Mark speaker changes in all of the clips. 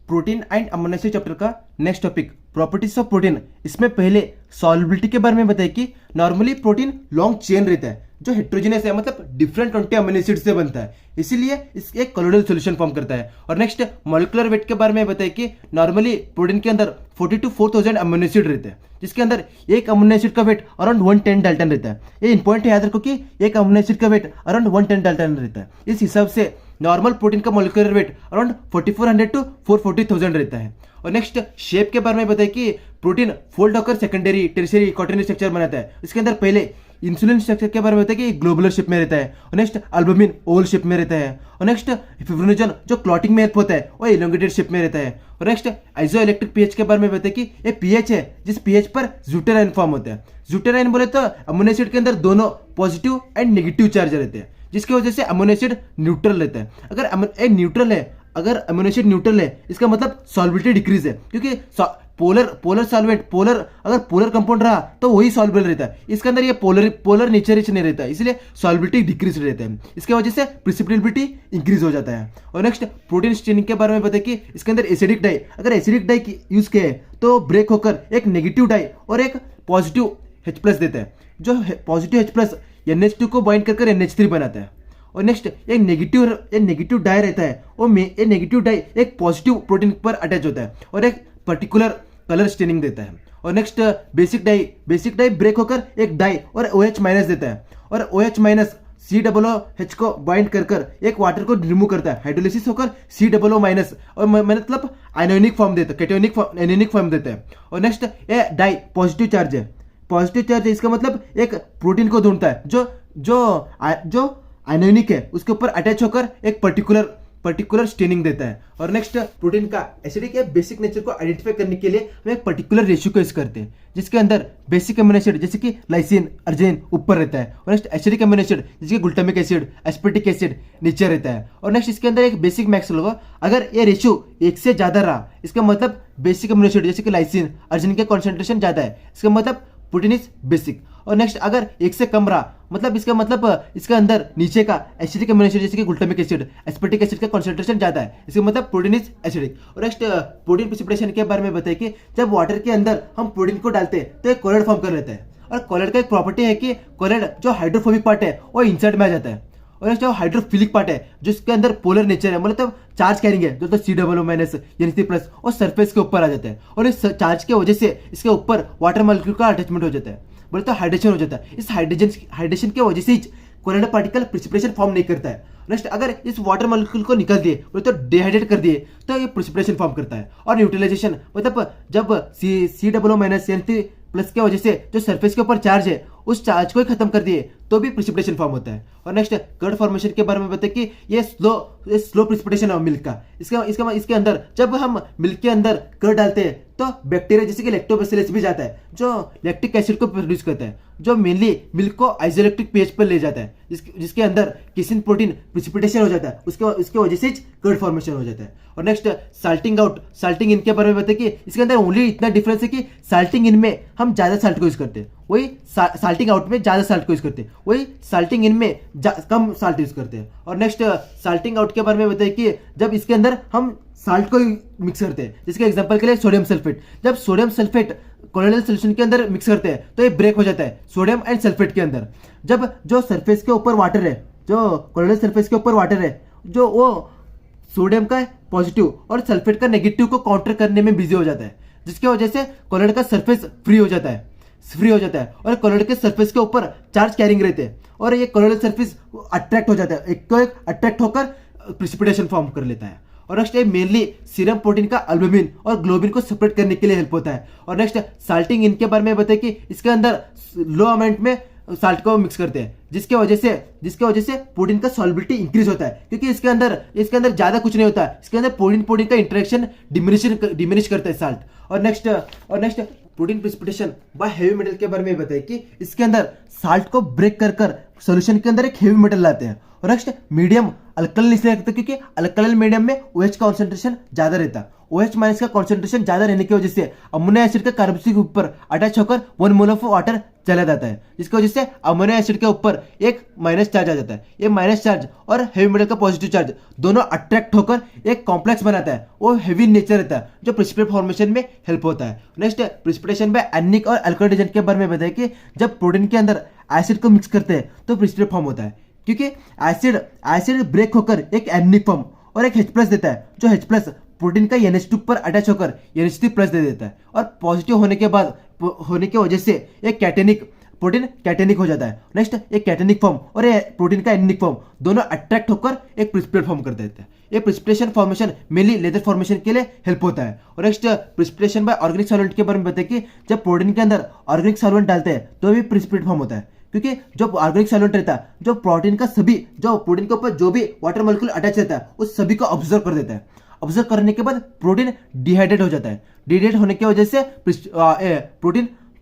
Speaker 1: Protein and amino acid chapter का next topic properties of protein. इसमें पहले solubility के बारे में बताया कि नॉर्मली प्रोटीन लॉन्ग चेन रहता है जो हेट्रोजेनियस है, मतलब डिफरेंट 20 अमीनो एसिड से बनता है, इसीलिए इसके एक कोलोइडल सॉल्यूशन फॉर्म करता है। और नेक्स्ट मॉलिक्यूलर वेट के बारे में बताया कि नॉर्मली प्रोटीन के अंदर 40 to 4000 अमीनो एसिड रहते हैं, जिसके अंदर एक अमीनो एसिड का वेट अराउंड 110 डाल्टन रहता है। ये इंपॉर्टेंट है, याद रखो कि एक अमीनो एसिड का वेट अराउंड 110 डाल्टन रहता है। इस हिसाब से नॉर्मल प्रोटीन का मॉलिक्यूलर वेट अराउंड 4400 to 440,000 रहता है। और नेक्स्ट शेप के बारे में बताया कि प्रोटीन फोल्ड होकर सेकेंडरी टेरिशरी क्वाटरनरी स्ट्रक्चर बनाता है। इसके अंदर पहले इंसुलिन स्ट्रक्चर के बारे में बताया कि ग्लोबुलर शेप में रहता है, और नेक्स्ट अल्बुमिन ओवल शेप में रहता है, और नेक्स्ट फिब्रिनोजन जो क्लॉटिंग में हेल्प होता है वो इलोंगेटेड शेप में रहता है। और नेक्स्ट आइसोइलेक्ट्रिक पीएच के बारे में बताया कि ये पीएच है जिस पीएच पर ज़्यूटेराइन फॉर्म होता है। ज़्यूटेराइन बोले तो अमीनो एसिड के अंदर दोनों पॉजिटिव एंड नेगेटिव चार्ज रहते हैं, जिसकी वजह से अमीनो एसिड न्यूट्रल रहता है। अगर अमीनो एसिड न्यूट्रल है इसका मतलब सॉल्युबिलिटी डिक्रीज है, क्योंकि पोलर सॉल्वेंट अगर पोलर कंपाउंड रहा तो वही सॉल्युबल रहता है। इसके अंदर ये पोलर नेचर नहीं रहता है, इसलिए सॉल्युबिलिटी डिक्रीज रहता है। इसके वजह से प्रिसिपिटेबिलिटी इंक्रीज हो जाता है। और नेक्स्ट प्रोटीन स्टेनिंग के बारे में बताया कि इसके अंदर एसिडिक डाई, अगर एसिडिक डाई यूज किया है तो ब्रेक होकर एक नेगेटिव डाई और एक पॉजिटिव H+ देता है। जो पॉजिटिव H+ NH2 को बाइंड कर NH3 बनाता है। और नेक्स्ट एक नेगेटिव डाई रहता है, वो ये नेगेटिव डाई एक पॉजिटिव प्रोटीन पर अटैच होता है और एक पर्टिकुलर कलर स्टेनिंग देता है। और नेक्स्ट बेसिक डाई ब्रेक होकर एक डाई और OH- देता है, और OH- COOH को बाइंड कर एक वाटर को रिमूव करता है, हाइड्रोलिसिस होकर COO- और मतलब आयोनिक फॉर्म देता है, कैटायोनिक एनियनिक फॉर्म देता है। और नेक्स्ट ये डाई पॉजिटिव चार्ज है, इसका मतलब एक प्रोटीन को ढूंढता है जो आयोनिक है, उसके ऊपर अटैच होकर एक पर्टिकुलर स्टेनिंग देता है। और नेक्स्ट प्रोटीन का एसिडिक या बेसिक नेचर को आइडेंटिफाई करने के लिए हम एक पर्टिकुलर रेशियो को यूज करते हैं, जिसके अंदर बेसिक अमीनो एसिड जैसे कि लाइसिन अर्जिनिन ऊपर रहता है, और नेक्स्ट एसिडिक अमीनो एसिड जैसे कि ग्लूटामिक एसिड एस्पर्टिक एसिड नीचे रहता है। और नेक्स्ट इसके अंदर एक बेसिक मैक्स होगा, अगर ये रेशियो 1 से ज्यादा रहा इसका मतलब बेसिक अमीनो एसिड जैसे कि लाइसिन अर्जिनिन का कॉन्सेंट्रेशन ज्यादा है, इसका मतलब प्रोटीन इज बेसिक। और नेक्स्ट अगर 1 से कम रहा मतलब इसका अंदर नीचे का एसिडिक अमीनो एसिड जैसे कि ग्लूटामिक एसिड एस्पर्टिक एसिड का कॉन्सेंट्रेशन ज्यादा है, इसका मतलब प्रोटीन इज एसिडिक। और नेक्स्ट प्रोटीन प्रिसिपिटेशन के बारे में बताइए कि जब वाटर के अंदर हम प्रोटीन को डालते हैं तो एक कोलॉइड फॉर्म कर लेता है, और कोलॉइड का एक प्रॉपर्टी है कि कोलॉइड जो हाइड्रोफोबिक पार्ट है वो इंसर्ट में आ जाता है, और जो हाइड्रोफिलिक पार्ट है जिसके अंदर पोलर नेचर है, मतलब चार्ज कैरिंग है, जो तो COO- NH3+ और सरफेस के ऊपर आ जाता है, और इस चार्ज के वजह से इसके ऊपर वाटर मॉलिक्यूल का अटैचमेंट हो जाता है, बोले तो हाइड्रेशन हो जाता है। इस हाइड्रेशन के वजह से कोलॉइडल पार्टिकल प्रिसिपिटेशन फॉर्म नहीं करता है। नेक्स्ट अगर इस वाटर मॉलिक्यूल को निकाल दिए बोले तो डिहाइड्रेट कर दिए तो ये प्रिसिपिटेशन फॉर्म करता है। और न्यूट्रलाइजेशन मतलब जब COO- NH3+ के वजह से जो सरफेस के ऊपर चार्ज है उस चार्ज को ही खत्म कर दिए तो भी प्रिसिपिटेशन फॉर्म होता है। और नेक्स्ट कर्ड फॉर्मेशन के बारे में बताए कि ये स्लो प्रिसिपिटेशन है मिल्क का। इसके अंदर जब हम मिल्क के अंदर कर्ड डालते हैं तो बैक्टीरिया जैसे कि लैक्टोबैसिलस भी जाता है जो लैक्टिक एसिड को प्रोड्यूस करता है, जो मेनली मिल्क को आइसोइलेक्ट्रिक pH पर ले जाता है, जिसके अंदर किसिन प्रोटीन प्रिसिपिटेशन हो जाता है, उसके वजह से कर्ड फॉर्मेशन हो जाता है। और नेक्स्ट साल्टिंग इन के बारे में बताए कि इसके अंदर ओनली इतना डिफरेंस है कि साल्टिंग इन में हम ज्यादा साल्ट को यूज करते हैं, वही साल्टिंग आउट में ज्यादा साल्ट को यूज करते हैं, वही साल्टिंग इन में कम साल्ट यूज करते हैं। और नेक्स्ट साल्टिंग आउट के बारे में बताइए कि जब इसके अंदर हम साल्ट को मिक्स करते हैं, जिसके एग्जांपल के लिए सोडियम सल्फेट, जब सोडियम सल्फेट कोलोइडल सॉल्यूशन के अंदर मिक्स करते हैं तो ये ब्रेक हो जाता है सोडियम एंड सल्फेट के अंदर। जब जो सरफेस के ऊपर वाटर है, जो कोलोइडल सरफेस के ऊपर वाटर है, जो वो सोडियम का पॉजिटिव और सल्फेट का नेगेटिव को काउंटर करने में बिजी हो जाता है, जिसकी वजह से कोलोइड का सरफेस फ्री हो जाता है और कोलोइड के सरफेस के ऊपर चार्ज कैरिंग रहते हैं, और ये कोलोइडल सरफेस अट्रैक्ट हो जाता है, एक अट्रैक्ट होकर प्रिसिपिटेशन फॉर्म कर लेता है। और नेक्स्ट ये मेनली सीरम प्रोटीन का अल्बुमिन और ग्लोबिन को सेपरेट करने के लिए हेल्प होता है। और नेक्स्ट साल्टिंग इनके बारे में बताए कि इसके अंदर लो अमाउंट में साल्ट को मिक्स करते हैं, जिसके वजह से प्रोटीन का सॉल्युबिलिटी इंक्रीज होता है, क्योंकि इसके अंदर ज्यादा कुछ नहीं होता है, इसके अंदर प्रोटीन का इंटरेक्शन डिमिनिश करता है साल्ट। और next protein precipitation by heavy metal के बारे में बताइए कि इसके अंदर साल्ट को ब्रेक कर सॉल्यूशन के अंदर एक हेवी मेटल लाते हैं। और नेक्स्ट मीडियम अल्कलाइन इसलिए रखते हैं क्योंकि अल्कलाइन मीडियम में OH का कॉन्सेंट्रेशन ज्यादा रहता है, OH माइनस का कॉन्सेंट्रेशन ज्यादा रहने की वजह से अमोनिया एसिड का कार्बोक्सिल के ऊपर अटैच होकर 1 मोल ऑफ वाटर चला जाता है, जिसकी वजह से अमोनिया एसिड के ऊपर एक माइनस चार्ज आ जाता है। ये माइनस चार्ज और हेवी मेटल का पॉजिटिव चार्ज दोनों अट्रैक्ट होकर एक कॉम्प्लेक्स बनाता है, वो हेवी नेचर रहता है जो प्रेसिपिटेट फॉर्मेशन में हेल्प होता है। नेक्स्ट प्रेसिपिटेशन बाय एनिक और अल्कोहल एजेंट के बारे में बताया कि जब प्रोटीन के अंदर एसिड को मिक्स करते हैं तो प्रेसिपिटेट फॉर्म होता है, क्योंकि एसिड ब्रेक होकर एक एनिक फॉर्म और एक H+ देता है, जो H+ प्रोटीन का NH2 पर अटैच होकर NH3+ दे देता है, और पॉजिटिव होने की वजह से एक प्रोटीन कैटेनिक हो जाता है। नेक्स्ट एक कैटेनिक फॉर्म और ये प्रोटीन का एनिक फॉर्म दोनों अट्रैक्ट होकर एक प्रेसिपिटेट फॉर्म कर देते हैं। ये प्रेसिपिटेशन फॉर्मेशन मेनली लेजर फॉर्मेशन के लिए हेल्प होता है। और next precipitation by organic solvent के बारे में बताए कि जब प्रोटीन के अंदर ऑर्गेनिक सॉल्वेंट डालते हैं तो भी प्रेसिपिटेट फॉर्म होता है, क्योंकि जो ऑर्गेनिक सॉल्वेंट रहता है जो प्रोटीन के ऊपर जो भी वाटर मॉलिक्यूल अटैच रहता है उस सभी को ऑब्जर्व कर देता है। ऑब्जर्व करने के बाद प्रोटीन डिहाइड्रेट हो जाता है। डिहाइड्रेट होने की वजह से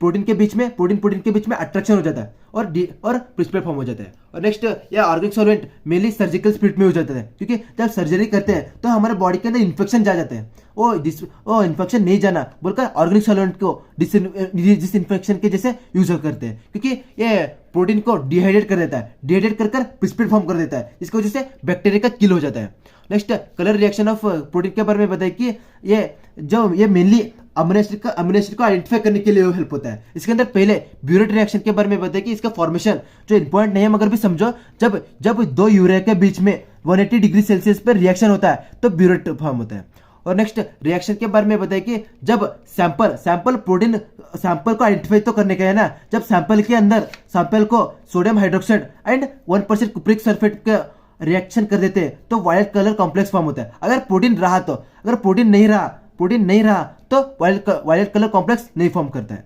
Speaker 1: प्रोटीन के बीच में अट्रैक्शन हो जाता है और प्रेसिपिटेट फॉर्म हो जाता है। और नेक्स्ट यह organic solvent mainly surgical spirit में हो जाता है, क्योंकि जब सर्जरी करते हैं तो हमारे बॉडी के अंदर इन्फेक्शन जा जाते हैं, वो इन्फेक्शन नहीं जाना बोलकर ऑर्गेनिक सॉल्वेंट को डिसइंफेक्शन के जैसे यूज करते हैं, क्योंकि ये प्रोटीन को डिहाइड्रेट कर देता है, डिहाइड्रेट कर प्रेसिपिटेट फॉर्म कर देता है, इसकी वजह से बैक्टीरिया का किल हो जाता है। Next colour reaction of protein के बारे में बताइए कि ये मेनली अमीनो एसिड को आइडेंटिफाई करने के लिए हेल्प होता है। इसके अंदर पहले ब्यूरेट रिएक्शन के बारे में बताइए कि इसका फॉर्मेशन जो इंपॉर्टेंट नहीं है मगर भी समझो, जब दो यूरिया के बीच में 180 डिग्री सेल्सियस पर रिएक्शन होता है तो ब्यूरेट फॉर्म होता है। और नेक्स्ट रिएक्शन के बारे में बताइए कि जब सैंपल को आइडेंटिफाई तो करने का है ना, जब सैंपल को सोडियम हाइड्रोक्साइड एंड 1% कुप्रिक सल्फेट का रिएक्शन कर देते हैं तो वायलेट कलर कॉम्प्लेक्स फॉर्म होता है। अगर प्रोटीन नहीं रहा तो वायलेट कलर कॉम्प्लेक्स नहीं फॉर्म करता है।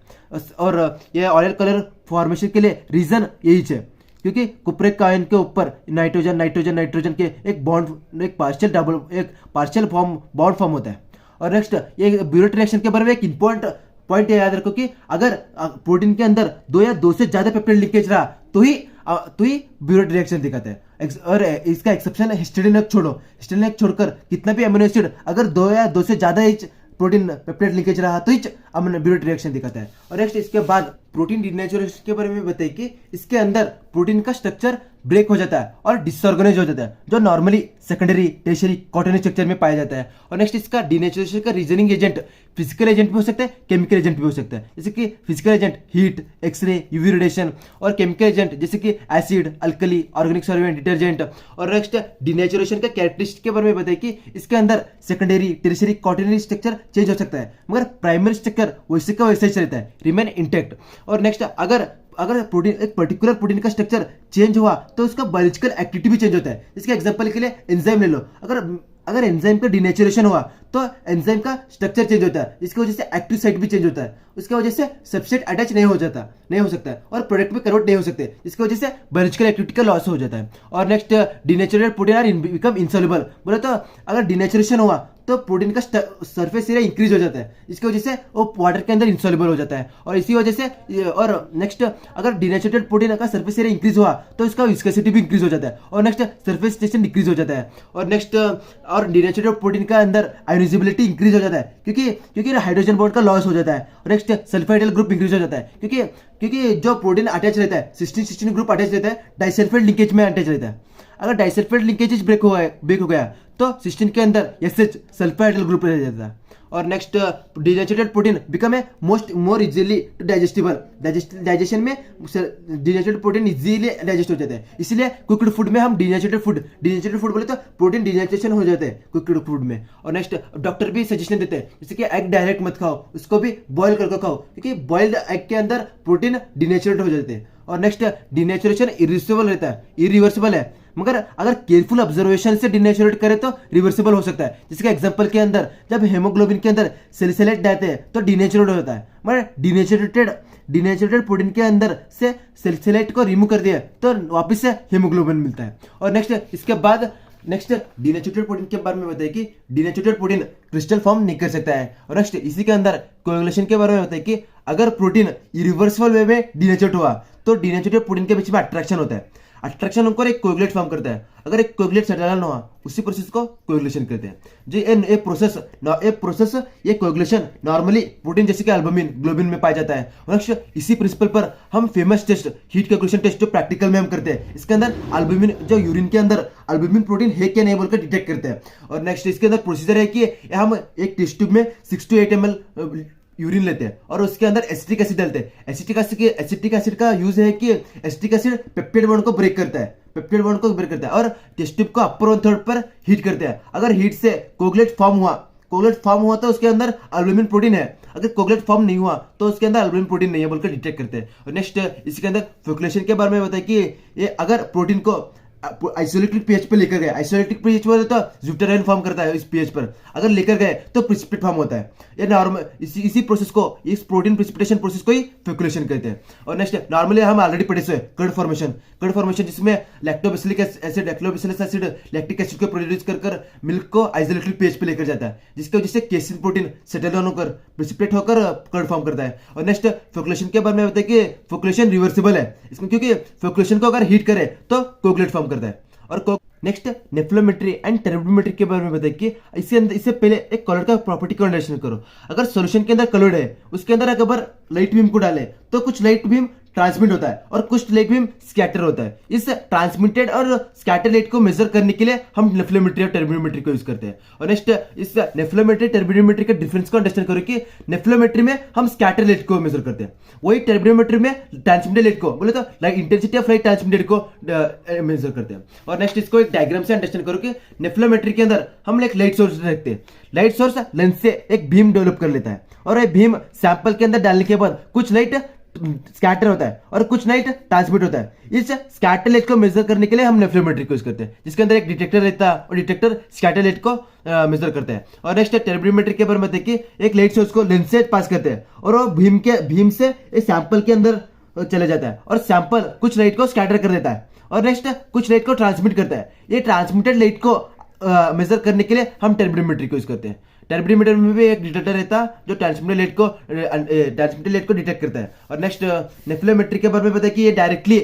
Speaker 1: और ये वायलेट कलर फॉर्मेशन के लिए रीजन यही है, क्योंकि कुप्रिक आयन के ऊपर नाइट्रोजन के एक पार्शियल बॉन्ड फॉर्म होता है। और नेक्स्ट ये ब्यूरेट रिएक्शन के बारे में एक इंपॉर्टेंट पॉइंट याद रखो कि अगर प्रोटीन के अंदर 2 या 2 से ज्यादा पेप्टाइड लिंकेज रहा तो ही ब्यूरेट रिएक्शन दिखाता है। और इसका एक्सेप्शन है हिस्टिडाइन छोड़कर कितना भी अमीनो एसिड अगर 2 या 2 से ज्यादा प्रोटीन पेप्टाइड लिंकेज रहा तो ही ब्यूरेट रिएक्शन दिखाता है। और नेक्स्ट इसके बाद प्रोटीन डिनेचुरेशन के बारे में बताइए कि इसके अंदर प्रोटीन का स्ट्रक्चर ब्रेक हो जाता है और डिसऑर्गेनाइज हो जाता है, जो normally secondary tertiary quaternary structure में पाया जाता है। और नेक्स्ट इसका डिनेचुरेशन का रीजनिंग एजेंट फिजिकल एजेंट भी हो सकता है, केमिकल एजेंट भी हो सकता है। जैसे कि physical agent heat, x ray, UV radiation, और केमिकल एजेंट जैसे कि acid, alkali, organic solvent, detergent. और नेक्स्ट डिनेचुरेशन का कैरेक्टरिस्टिक के बारे में बताइए कि इसके अंदर secondary tertiary quaternary structure change हो सकता है, मगर प्राइमरी स्ट्रक्चर वैसे का वैसे ही रहता है, रिमेन इंटैक्ट। और नेक्स्ट अगर प्रोटीन एक पर्टिकुलर प्रोटीन का स्ट्रक्चर चेंज हुआ तो उसका बायोलॉजिकल एक्टिविटी भी चेंज होता है। इसके एग्जांपल के लिए एंजाइम ले लो, अगर एंजाइम का डिनेचुरेशन हुआ तो एंजाइम का स्ट्रक्चर चेंज होता है, इसकी वजह से एक्टिव साइट भी चेंज होता है, उसकी वजह से सबस्ट्रेट अटैच नहीं हो सकता है और प्रोडक्ट में कन्वर्ट नहीं हो सकते, इसकी वजह से बायोलॉजिकल एक्टिविटी का लॉस हो जाता है। और next denatured protein are become insoluble, बोले तो अगर डिनेचुरेशन हुआ तो प्रोटीन का सरफेस एरिया इंक्रीज हो जाता है, इसकी वजह से वो वाटर के अंदर इंसॉल्युबल हो जाता है। और इसी वजह से और नेक्स्ट अगर डिनेचुरेटेड प्रोटीन का सरफेस एरिया इंक्रीज हुआ तो इसका विस्कोसिटी भी इंक्रीज हो जाता है और नेक्स्ट सरफेस टेंशन डिक्रीज हो जाता है। और नेक्स्ट और डिनेचुरेटेड प्रोटीन का अंदर आयोनाइजेबिलिटी इंक्रीज हो जाता है, क्योंकि हाइड्रोजन बॉन्ड का लॉस हो जाता है। और नेक्स्ट सल्फाइडल ग्रुप इंक्रीज हो जाता है, क्योंकि जो प्रोटीन अटैच रहता है 16 ग्रुप अटैच रहता है, डाइसल्फाइड लिंकेज में अटैच रहता है। अगर डाइसल्फाइड लिंकेज ब्रेक हो गया तो सिस्टीन के अंदर SH सल्फाइडल ग्रुप रह जाता है। और next denatured protein become a more easily digestible, digestion में डिनेचुरेटेड प्रोटीन इजीली डाइजेस्ट हो जाता है, इसलिए कुकड फूड में हम डिनेचुरेटेड फूड बोले तो प्रोटीन डिनेचुरेशन हो जाते हैं कुकड फूड में। और नेक्स्ट डॉक्टर भी सजेशन देते हैं जैसे कि एग डायरेक्ट मत खाओ, उसको भी बॉयल करके खाओ, क्योंकि बॉइल्ड एग के अंदर प्रोटीन डिनेचुरेट हो जाते हैं। और नेक्स्ट डिनेचुरेशन इरिवर्सिबल है, मगर अगर केयरफुल ऑब्जर्वेशन से डिनेचुरेट करे तो रिवर्सिबल हो सकता है। जिसके एग्जांपल के अंदर जब हेमोग्लोबिन के अंदर सैलिसाइलेट जाते हैं तो डिनेचुरेट हो जाता है, मगर डिनेचुरेटेड प्रोटीन के अंदर से सैलिसाइलेट को रिमूव कर दिया तो वापस से हेमोग्लोबिन मिलता है। और नेक्स्ट इसके बाद डिनेचुरेटेड प्रोटीन के बारे में बताइए कि डिनेचुरेटेड प्रोटीन क्रिस्टल फॉर्म नहीं कर सकता है। और नेक्स्ट इसी के अंदर कोएगुलेशन के बारे में बताइए कि अगर प्रोटीन इरिवर्सिबल वे में डिनेचुरेट हुआ तो डिनेचुरेटेड प्रोटीन के बीच में अट्रैक्शन होता है। अट्रैक्शन होकर एक कोएगुलेट फॉर्म करता है। अगर एक कोएगुलेट सेटल ना हुआ, उसी प्रोसेस को कोएगुलेशन कहते हैं। जो ये प्रोसेस ये कोएगुलेशन नॉर्मली प्रोटीन जैसे कि एल्बुमिन, ग्लोबिन में पाया जाता है। और नेक्स्ट इसी प्रिंसिपल पर हम famous test heat coagulation test जो प्रैक्टिकल में हम करते हैं, इसके अंदर एल्बुमिन जो यूरिन के अंदर एल्बुमिन प्रोटीन है क्या नहीं बोलकर डिटेक्ट करते हैं। और नेक्स्ट इसके अंदर प्रोसीजर है कि हम एक टेस्ट ट्यूब में 6 to 8 ml यूरिन लेते हैं और उसके अंदर एसिटिक एसिड डालते हैं। एसिटिक एसिड का यूज है कि एसिटिक एसिड पेप्टाइड बॉन्ड को ब्रेक करता है, और टेस्ट ट्यूब को अपर 1/3 पर हीट करते हैं। अगर हीट से कोगुलेट फॉर्म हुआ तो उसके अंदर एल्बुमिन प्रोटीन है। अगर कोगुलेट फॉर्म नहीं हुआ तो उसके अंदर एल्बुमिन प्रोटीन नहीं है बोलकर डिटेक्ट करते हैं। और नेक्स्ट इसके अंदर फेकुलेशन के बारे में बताया कि ये अगर प्रोटीन को आइसोलेटेड पीएच पे लेकर गए, आइसोलेटेड पीएच पर तो ज्यूटेराइन फॉर्म करता है। इस पीएच पर अगर लेकर गए तो प्रिसिपिटेट फॉर्म होता है। ये नॉर्मल इसी प्रोसेस को, इस प्रोटीन प्रिसिपिटेशन प्रोसेस को ही फेकुलेशन कहते हैं। और नेक्स्ट नॉर्मली हम ऑलरेडी पढ़े से कर्ड फॉर्मेशन जिसमें लैक्टोबैसिलिक एसिड लैक्टिक एसिड को प्रोड्यूस कर मिल्क को आइसोलेटेड पीएच पे लेकर जाता है, जिसकी वजह से केसिन प्रोटीन सेटल डाउन होकर प्रिसिपिटेट होकर कर्ड फॉर्म करता है। और नेक्स्ट फेकुलेशन के बारे में बताया कि फेकुलेशन रिवर्सिबल है इसमें, क्योंकि फेकुलेशन को अगर हीट करे तो कोगुलेट फॉर्म करता है। और नेक्स्ट नेफ्लोमेट्री एंड टर्बिडोमेट्री के बारे में बताइए कि इससे पहले एक कलर का प्रॉपर्टी को अंडरस्टैंड करो। अगर सॉल्यूशन के अंदर कलर्ड है, उसके अंदर अगर लाइट बीम को डाले तो कुछ लाइट बीम ट्रांसमिट होता है और कुछ लाइट बीम स्कैटर होता है। इस ट्रांसमिटेड और स्कैटर लाइट को मेजर करने के लिए हम नेफ्लोमेट्री और टर्बिडोमेट्री को यूज करते हैं। और नेक्स्ट इस नेफ्लोमेट्री टर्बिडोमेट्री के डिफरेंस को अंडरस्टैंड करो कि नेफ्लोमेट्री में हम स्कैटर लाइट को मेजर करते हैं, वही टर्बिडोमेट्री में ट्रांसमिटेड लाइट को बोले तो इंटेंसिटी ऑफ लाइट ट्रांसमिटेड को मेजर करते हैं। और नेक्स्ट इसको एक डायग्राम से अंडरस्टैंड करो कि नेफ्लोमेट्री के अंदर हम एक लाइट सोर्स रखते हैं। लाइट सोर्स लेंस से एक बीम डेवलप कर लेता है और ये बीम सैंपल के अंदर डालने के बाद कुछ लाइट स्कैटर होता है और कुछ लाइट ट्रांसमिट होता है। इस स्कैटर लाइट को मेजर करने के लिए हम नेफ्लोमेट्री को यूज करते हैं, जिसके अंदर एक डिटेक्टर रहता है और डिटेक्टर स्कैटर लाइट को मेजर करता है। और नेक्स्ट टर्बिडोमेट्री के बारे में देखिए, एक लाइट सोर्स को लेंस से पास करते हैं और वो भीम से एक सैंपल के अंदर चले जाता है और सैंपल कुछ लाइट को स्कैटर कर देता है और नेक्स्ट कुछ लाइट को ट्रांसमिट करता है। ये ट्रांसमिटेड लाइट को मेजर करने के लिए हम टर्बिडोमेट्री को यूज करते हैं। टर्बिडोमीटर में भी एक डिटेक्टर रहता है जो ट्रांसमिटेड लाइट को डिटेक्ट करता है। और नेक्स्ट नेफ्लोमेट्री के बारे में बताया कि ये डायरेक्टली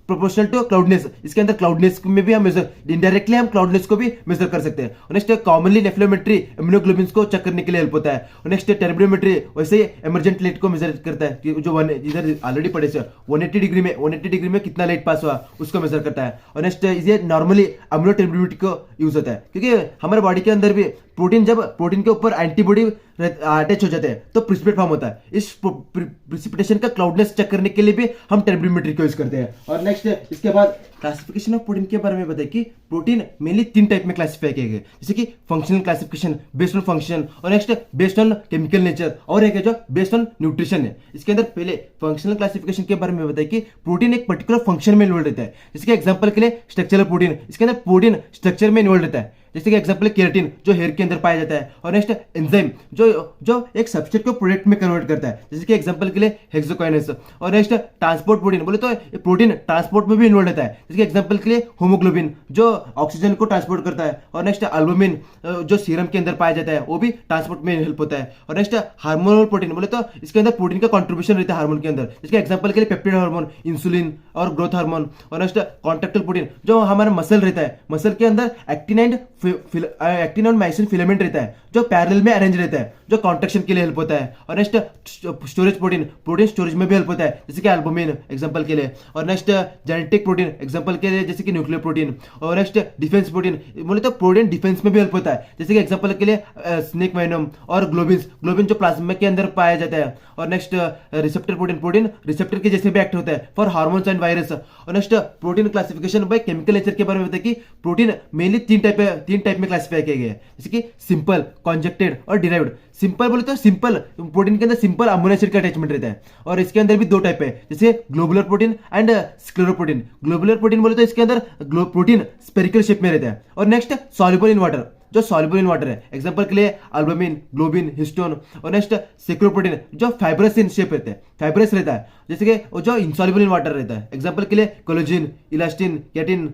Speaker 1: प्रोपोर्शनल टू क्लाउडनेस, इसके अंदर क्लाउडनेस में भी हम मेजर, इनडायरेक्टली हम क्लाउडनेस को भी मेजर कर सकते हैं। और नेक्स्ट कॉमनली नेफ्लोमेट्री इम्यूनोग्लोबिन्स को चेक करने के लिए हेल्प होता है। और नेक्स्ट टर्बिडोमेट्री वैसे ही इमर्जेंट लाइट को मेजर करता है कि जो इधर ऑलरेडी पढ़े से 180 डिग्री में कितना लाइट पास हुआ उसको मेजर करता है। और नेक्स्ट ये नॉर्मली अम्लो टर्बिडोमेट्री को यूज होता है, क्योंकि हमारे बॉडी के अंदर भी प्रोटीन के ऊपर एंटीबॉडी अटैच हो जाते हैं तो प्रिसिपिटेट फॉर्म होता है। इस प्रिसिपिटेशन का क्लाउडनेस चेक करने के लिए भी हम टर्बिडोमेट्री को यूज करते हैं। और नेक्स्ट इसके बाद क्लासिफिकेशन ऑफ प्रोटीन के बारे में बताइए कि प्रोटीन मेनली 3 टाइप में क्लासिफाई किए गए, जैसे कि functional classification based on function, और next based on chemical nature, और एक है जो बेस्ड ऑन न्यूट्रिशन है। इसके अंदर पहले फंक्शनल क्लासिफिकेशन के बारे में बताइए कि प्रोटीन एक पर्टिकुलर फंक्शन में इन्वॉल्व रहता है। जैसे एग्जाम्पल के लिए स्ट्रक्चरल प्रोटीन, इसके अंदर प्रोटीन स्ट्रक्चर में इन्वॉल्व रहता है। जैसे कि एग्जांपल केराटिन जो हेयर के अंदर पाया जाता है। और नेक्स्ट एंजाइम जो एक सब्सट्रेट को प्रोडक्ट में कन्वर्ट करता है, जैसे कि एग्जांपल के लिए हेक्सोकाइनेज। और नेक्स्ट ट्रांसपोर्ट प्रोटीन, बोले तो प्रोटीन ट्रांसपोर्ट में भी इन्वॉल्व रहता है, जैसे कि एग्जांपल के लिए होमोग्लोबिन जो ऑक्सीजन को ट्रांसपोर्ट करता है। और नेक्स्ट एल्बुमिन जो सीरम के अंदर पाया जाता है वो भी ट्रांसपोर्ट में हेल्प होता है। और नेक्स्ट हार्मोनल प्रोटीन, बोले तो इसके अंदर प्रोटीन का कॉन्ट्रीब्यूशन रहता है हार्मोन के अंदर, जैसे एग्जांपल के लिए पेप्टाइड हार्मोन, इंसुलिन और ग्रोथ हार्मोन। और नेक्स्ट कॉन्ट्रैक्टाइल प्रोटीन जो हमारा मसल रहता है, मसल के अंदर एक्टिन और मायोसिन फिलामेंट रहता है जो पैरेलल में अरेंज रहता है, जो कॉन्ट्रैक्शन के लिए हेल्प होता है। और नेक्स्ट स्टोरेज प्रोटीन स्टोरेज में भी हेल्प होता है, जैसे कि एल्बुमिन एग्जांपल के लिए। और नेक्स्ट जेनेटिक प्रोटीन एग्जांपल के लिए जैसे कि न्यूक्लियर प्रोटीन। और नेक्स्ट डिफेंस प्रोटीन, बोले तो प्रोटीन डिफेंस में भी हेल्प होता है, जैसे कि एग्जांपल के लिए स्नेक वेनम और ग्लोबिन जो प्लाज्मा के अंदर पाया जाता है। और नेक्स्ट रिसेप्टर प्रोटीन रिसेप्टर के जैसे भी एक्ट होता है फॉर हार्मोन्स एंड वायरस। और next protein classification by chemical nature के बारे में बताइए कि प्रोटीन मेनली 3 टाइप में क्लासिफाई किए गए हैं, जैसे कि सिंपल, कॉन्जेक्टेड और डिराइव्ड। सिंपल बोले तो सिंपल प्रोटीन के अंदर सिंपल अमीनो एसिड का अटैचमेंट रहता है, और इसके अंदर भी 2 टाइप है, जैसे globular protein and scleroprotein. Globular protein बोले तो इसके अंदर प्रोटीन स्पेरिकल शेप में रहता है। और नेक्स्ट सॉल्युबल इन वाटर जो सॉल्युबल इन वाटर है, एग्जांपल के लिए एल्बुमिन, ग्लोबिन, हिस्टोन। और नेक्स्ट सेक्रोप्रोटीन जो फाइब्रस इन शेप रहता है, फाइब्रस रहता है, जैसे कि वो जो इंसॉल्युबल इन वाटर रहता है, एग्जांपल के लिए कोलेजन, इलास्टिन, केटिन,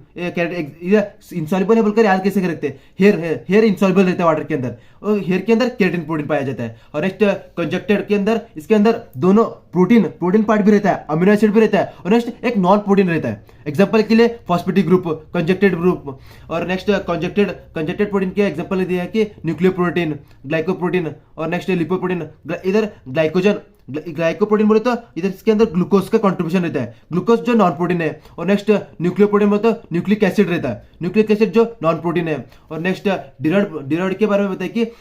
Speaker 1: इंसॉल्युबल है बोलकर याद कैसे रखते हैं, हेयर इंसॉल्युबल रहता है वाटर के अंदर, और हेयर के अंदर केराटिन प्रोटीन पाया जाता है। और नेक्स्ट कंजक्टेड के अंदर, इसके अंदर दोनों प्रोटीन पार्ट भी रहता है, अमीनो एसिड भी रहता है, और नेक्स्ट एक नॉन प्रोटीन रहता है, एग्जांपल के लिए फॉस्फेटिक ग्रुप, कंजक्टेड ग्रुप। और नेक्स्ट कंजक्टेड प्रोटीन के एग्जांपल दिया है कि न्यूक्लियोप्रोटीन, ग्लाइकोप्रोटीन, और नेक्स्ट लिपोप्रोटीन। इधर ग्लाइकोप्रोटीन बोले तो इधर इसके अंदर ग्लूकोज का कंट्रीब्यूशन रहता है, ग्लूकोज जो नॉन प्रोटीन है। और नेक्स्ट न्यूक्लियोप्रोटीन बोले तो न्यूक्लिक एसिड रहता है, न्यूक्लिक एसिड जो नॉन प्रोटीन है। और नेक्स्ट डिराइव्ड के बारे में बताइए कि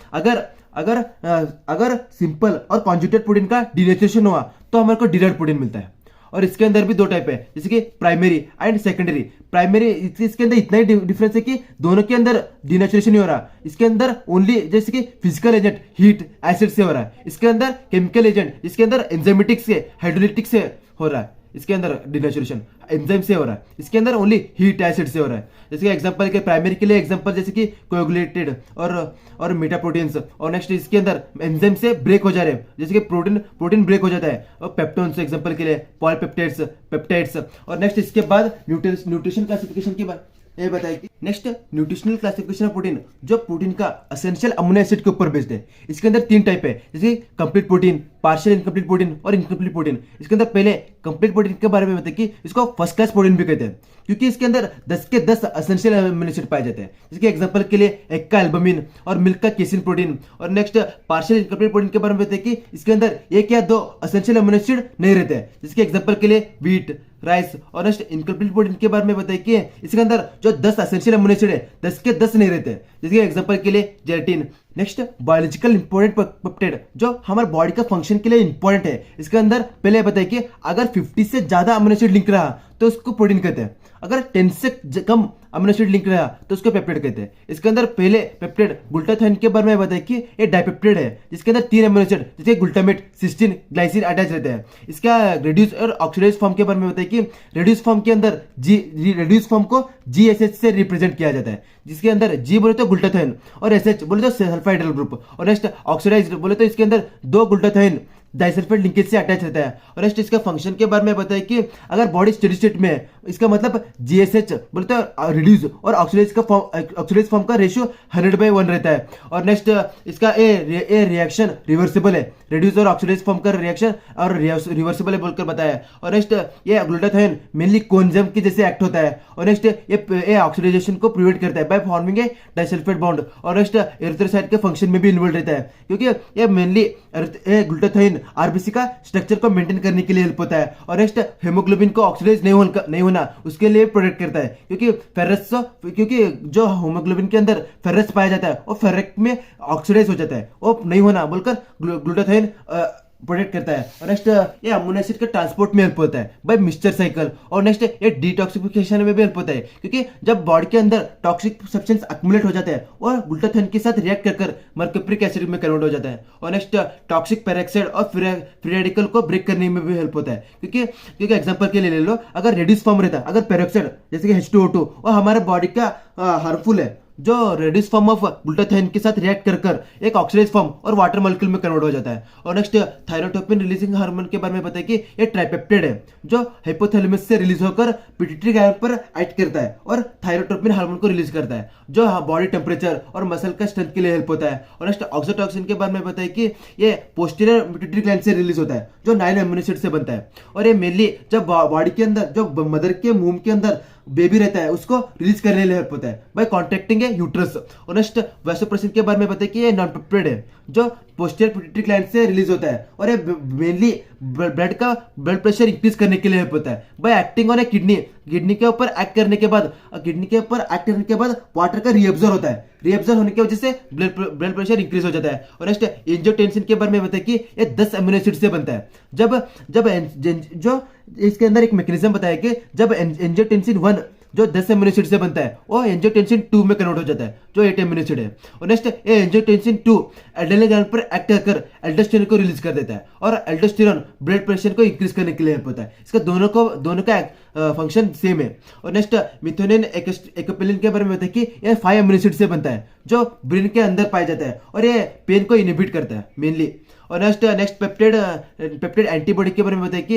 Speaker 1: अगर सिंपल और कॉन्जुगेटेड प्रोटीन का डिनेचुरेशन हुआ तो हमारे को डिराइव्ड प्रोटीन मिलता है। और इसके अंदर भी दो टाइप है, जैसे कि प्राइमरी एंड सेकेंडरी। प्राइमरी इसके अंदर इतना ही डिफरेंस है कि दोनों के अंदर डिनेचुरेशन नहीं हो रहा, इसके अंदर ओनली जैसे कि फिजिकल एजेंट हीट एसिड से हो रहा है, इसके अंदर केमिकल एजेंट, इसके अंदर एंजाइमेटिक से, हाइड्रोलिटिक से हो रहा है, इसके अंदर डिनेचुरेशन एंजाइम से हो रहा है, इसके अंदर ओनली हीट एसिड से हो रहा है। जैसे कि एग्जांपल के प्राइमरी के लिए एग्जांपल जैसे कि कोएगुलेटेड और मेटाप्रोटीन्स, और नेक्स्ट इसके अंदर एंजाइम से ब्रेक हो जा रहे हैं, जैसे कि प्रोटीन ब्रेक हो जाता है, और पेप्टोन्स एग्जांपल के लिए पॉलीपेप्टाइड्स, पेप्टाइड्स। और नेक्स्ट इसके बाद न्यूट्रिशन क्लासिफिकेशन के बाद ये बताइए कि next nutritional classification of protein, जो प्रोटीन का एसेंशियल अमीनो एसिड के ऊपर बेस्ड है। इसके अंदर तीन टाइप है, जैसे complete protein, partial incomplete protein और इनकम्प्लीट प्रोटीन। इसके अंदर पहले कंप्लीट प्रोटीन के बारे में बताइए कि इसको फर्स्ट क्लास प्रोटीन भी कहते हैं, क्योंकि इसके अंदर 10 के 10 एसेंशियल अमीनो एसिड पाए जाते हैं। जिसके एग्जांपल के लिए एग का एल्बुमिन और मिल्क का केसिन प्रोटीन। और नेक्स्ट पार्शियल इनकम्प्लीट प्रोटीन के बारे में बताइए कि इसके अंदर एक या दो एसेंशियल अमीनो एसिड नहीं रहते हैं, जिसके एग्जांपल के लिए व्हीट, राइस। और नेक्स्ट इनकम्प्लीट प्रोटीन के बारे में बताइए कि इसके अंदर जो 10 एसेंशियल अमीनो एसिड है 10 के 10 नहीं रहते, जिसके एग्जांपल के लिए gelatin. Next biological important peptide, जो हमारे बॉडी का फंक्शन के लिए इंपॉर्टेंट है। इसके अंदर पहले बताइए कि अगर 50 से ज्यादा अमीनो एसिड लिंक रहा तो उसको प्रोटीन कहते हैं, अगर 10 से कम अमीनो एसिड लिंक रहा तो उसको पेप्टाइड कहते हैं। इसके अंदर पहले पेप्टाइड ग्लूटाथायोन के बारे में बताइए कि ये डाइपेप्टाइड है, जिसके अंदर 3 अमीनो एसिड जैसे ग्लूटामेट, सिस्टीन, ग्लाइसिन अटैच रहते हैं। इसका रेड्यूस और ऑक्सीडाइज फॉर्म के बारे में बताइए कि रेड्यूस फॉर्म के अंदर रेड्यूस फॉर्म को GSH से रिप्रेजेंट किया जाता है, जिसके अंदर G बोले तो ग्लूटाथायोन और SH बोले तो सल्फाइडल ग्रुप। और नेक्स्ट ऑक्सीडाइज बोले तो इसके अंदर 2 ग्लूटाथायोन डाइसल्फाइड लिंकेज से अटैच रहता है। और नेक्स्ट इसका फंक्शन के बारे में बताइए कि अगर बॉडी स्टेडी स्टेट में है, इसका मतलब GSH बोलते हैं रिड्यूस और ऑक्सीडाइज फॉर्म का रेशियो 100/1 रहता है। और नेक्स्ट इसका ए रिएक्शन रिवर्सिबल है, रिड्यूस और ऑक्सीडाइज फॉर्म का रिएक्शन और रिवर्सिबल है बोलकर बताया। और नेक्स्ट ये ग्लूटाथायोन मेनली कोएंजाइम के जैसे एक्ट होता है। और नेक्स्ट ये ऑक्सीडाइजेशन को प्रिवेंट करता है by forming a disulphide bond. और नेक्स्ट एरिथ्रोसाइट के फंक्शन में भी इन्वॉल्व रहता है, क्योंकि ये मेनली ग्लूटाथायोन आरबीसी का स्ट्रक्चर को मेंटेन करने के लिए हेल्प होता है। और नेक्स्ट हेमोग्लोबिन को ऑक्सीडाइज नहीं होना उसके लिए प्रोटेक्ट करता है, क्योंकि जो हेमोग्लोबिन के अंदर फेरस पाया जाता है वो फेरेट में ऑक्सीडाइज हो जाता है, वो नहीं होना बोलकर ग्लूटाथायोन प्रोटेक्ट करता है। और नेक्स्ट ये अमीनो एसिड के ट्रांसपोर्ट में हेल्प होता है बाय मिक्सचर साइकिल। और नेक्स्ट ये डिटॉक्सिफिकेशन में भी हेल्प होता है, क्योंकि जब बॉडी के अंदर टॉक्सिक सब्सटेंस अक्यूमुलेट हो जाता है और ग्लूटाथायोन के साथ रिएक्ट कर मर्क्यूरिक एसिड में कन्वर्ट हो जाता है। और नेक्स्ट टॉक्सिक पेरोक्साइड और फ्री रेडिकल को ब्रेक करने में भी हेल्प होता है, क्योंकि एग्जांपल के लिए ले लो, अगर रेड्यूस फॉर्म रहता है, अगर पेरोक्साइड जैसे कि H2O2 और हमारे बॉडी का हार्मफुल है, जो रेड्यूस फॉर्म ऑफ ग्लूटाथायोन के साथ रिएक्ट कर एक ऑक्सीडाइज फॉर्म और वाटर मॉलिक्यूल में कन्वर्ट हो जाता है। और नेक्स्ट थायरोटोपिन रिलीजिंग हार्मोन के बारे में बताइए कि ये ट्राइपेप्टाइड है, जो हाइपोथैलेमस से रिलीज होकर पिट्यूटरी ग्लैंड पर एक्ट करता है और थायरोटोपिन हार्मोन को रिलीज करता है, जो बॉडी टेम्परेचर और मसल का स्ट्रेंथ के लिए हेल्प होता है। और नेक्स्ट ऑक्सीटोसिन के बारे में बताइए कि ये पोस्टीरियर पिट्यूटरी ग्लैंड से रिलीज होता है, जो 9 अमीनो एसिड से बनता है। और ये मेनली जब बॉडी के अंदर जो मदर के मुंह के अंदर बेबी रहता है उसको रिलीज करने के लिए हेल्प होता है बाय कॉन्ट्रैक्टिंग ए यूट्रस। और नेक्स्ट वैसोप्रेसिन के बारे में बताइए कि ये नॉन पेप्टाइड है, जो पोस्टीरियर पिट्यूटरी ग्लैंड से रिलीज होता है, और ये मेनली ब्लड प्रेशर इंक्रीज करने के लिए हेल्प होता है bye acting on A kidney के ऊपर एक्ट करने के बाद वाटर का रीअब्जॉर्ब होता है, रीअब्जॉर्ब होने की वजह से ब्लड प्रेशर इंक्रीज हो जाता है। और नेक्स्ट एंजियोटेंसिन के बारे में बताइए कि ये 10 अमीनो एसिड से बनता है। जब जो इसके अंदर एक मैकेनिज्म बताया कि जब एंजियोटेंसिन 1 जो 10 अमीनो एसिड से बनता है वो एंजियोटेंसिन 2 में कन्वर्ट हो जाता है, जो 8 अमीनो एसिड है। और नेक्स्ट ये एंजियोटेंसिन 2 एड्रेनल ग्लैंड पर एक्ट कर एल्डोस्टेरोन को रिलीज कर देता है, और एल्डोस्टेरोन ब्लड प्रेशर को इंक्रीज करने के लिए हेल्प होता है। इसका दोनों का फंक्शन सेम है। और नेक्स्ट मिथोनिन एक्रोपोलिन के बारे में बताया कि ये 5 अमीनो एसिड से बनता है जो ब्रेन के अंदर पाया जाता है और ये पेन को इनहिबिट करता है मेनली। और नेक्स्ट पेप्टाइड एंटीबॉडी के बारे में बताया कि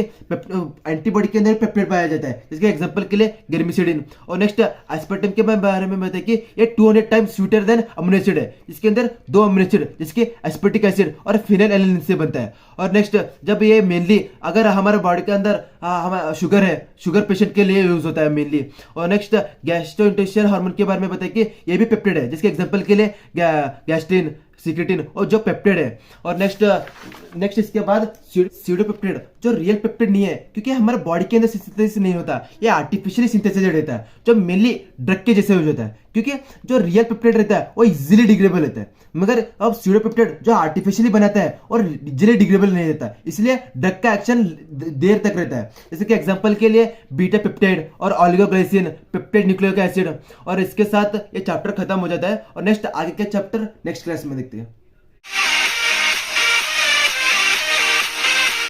Speaker 1: एंटीबॉडी के अंदर पेप्टाइड पाया जाता है, जिसके एग्जांपल के लिए गर्मिसिडिन। और नेक्स्ट एस्पार्टम के बारे में बताया कि ये 200 times sweeter than amino acid है, जिसके अंदर 2 अमीनो एसिड जिसके एस्पार्टिक एसिड और फिनाइलएलानाइन से बनता है। और नेक्स्ट जब ये मेनली अगर हमारे बॉडी के अंदर हमारा शुगर है, शुगर पेशेंट के लिए यूज होता है मेनली। और नेक्स्ट गैस्ट्रोइंटेस्टाइनल हार्मोन के बारे में बताया कि ये भी पेप्टाइड है, जिसके एग्जांपल के लिए गैस्ट्रिन, सिक्रेटिन और जो पेप्टाइड है। और नेक्स्ट इसके बाद स्यूडोपेप्टाइड जो रियल पेप्टाइड नहीं है, क्योंकि हमारे बॉडी के अंदर सिंथेसिस नहीं होता, ये आर्टिफिशियली सिंथेसाइज्ड रहता है जो मेनली ड्रग के जैसे हो जाता है, क्योंकि जो रियल पेप्टाइड रहता है वो इजीली डिग्रेडेबल रहता है, मगर अब स्यूडोपेप्टाइड जो आर्टिफिशियली बनाता है और इजीली डिग्रेडेबल नहीं रहता, इसलिए ड्रग का एक्शन देर तक रहता है। जैसे कि एग्जांपल के लिए बीटा पेप्टाइड और ओलिगोग्लाइसिन, पेप्टाइड न्यूक्लियोइक एसिड। और इसके साथ ये चैप्टर खत्म हो जाता है और नेक्स्ट आगे के चैप्टर नेक्स्ट क्लास में देखते हैं।